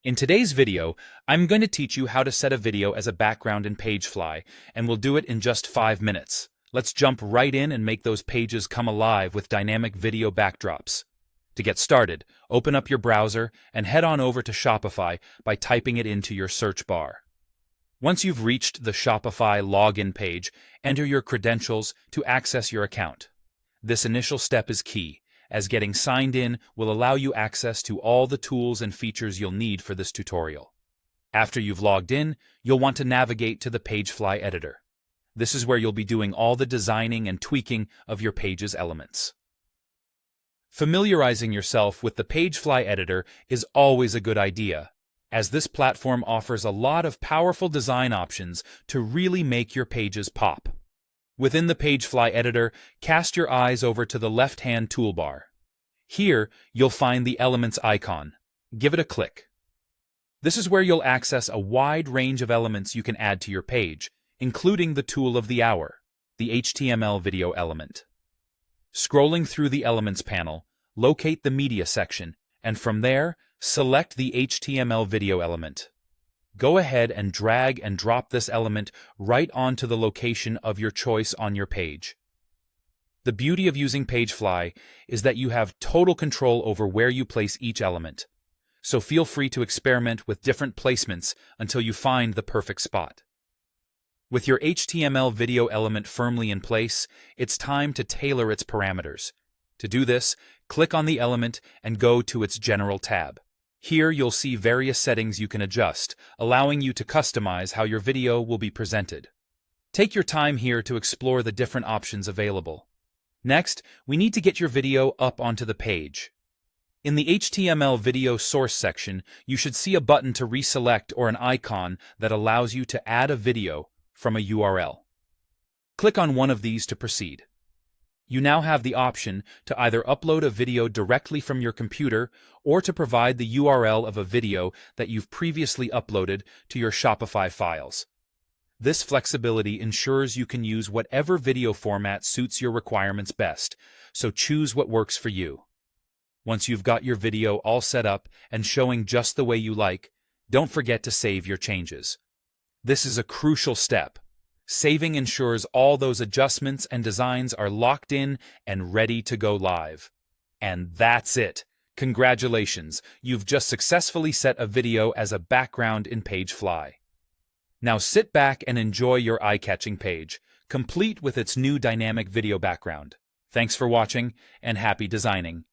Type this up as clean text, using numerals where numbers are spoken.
In today's video, I'm going to teach you how to set a video as a background in Pagefly, and we'll do it in just 5 minutes. Let's jump right in and make those pages come alive with dynamic video backdrops. To get started, open up your browser and head on over to Shopify by typing it into your search bar. Once you've reached the Shopify login page, enter your credentials to access your account. This initial step is key, as getting signed in will allow you access to all the tools and features you'll need for this tutorial. After you've logged in, you'll want to navigate to the Pagefly editor. This is where you'll be doing all the designing and tweaking of your page's elements. Familiarizing yourself with the Pagefly editor is always a good idea, as this platform offers a lot of powerful design options to really make your pages pop. Within the Pagefly editor, cast your eyes over to the left-hand toolbar. Here, you'll find the Elements icon. Give it a click. This is where you'll access a wide range of elements you can add to your page, including the tool of the hour, the HTML video element. Scrolling through the Elements panel, locate the Media section, and from there, select the HTML video element. Go ahead and drag and drop this element right onto the location of your choice on your page. The beauty of using Pagefly is that you have total control over where you place each element, so feel free to experiment with different placements until you find the perfect spot. With your HTML video element firmly in place, it's time to tailor its parameters. To do this, click on the element and go to its General tab. Here you'll see various settings you can adjust, allowing you to customize how your video will be presented. Take your time here to explore the different options available. Next, we need to get your video up onto the page. In the HTML video source section, you should see a button to reselect or an icon that allows you to add a video from a URL. Click on one of these to proceed. You now have the option to either upload a video directly from your computer or to provide the URL of a video that you've previously uploaded to your Shopify files. This flexibility ensures you can use whatever video format suits your requirements best, so choose what works for you. Once you've got your video all set up and showing just the way you like, don't forget to save your changes. This is a crucial step. Saving ensures all those adjustments and designs are locked in and ready to go live. And that's it. Congratulations, you've just successfully set a video as a background in Pagefly. Now sit back and enjoy your eye-catching page, complete with its new dynamic video background. Thanks for watching, and happy designing.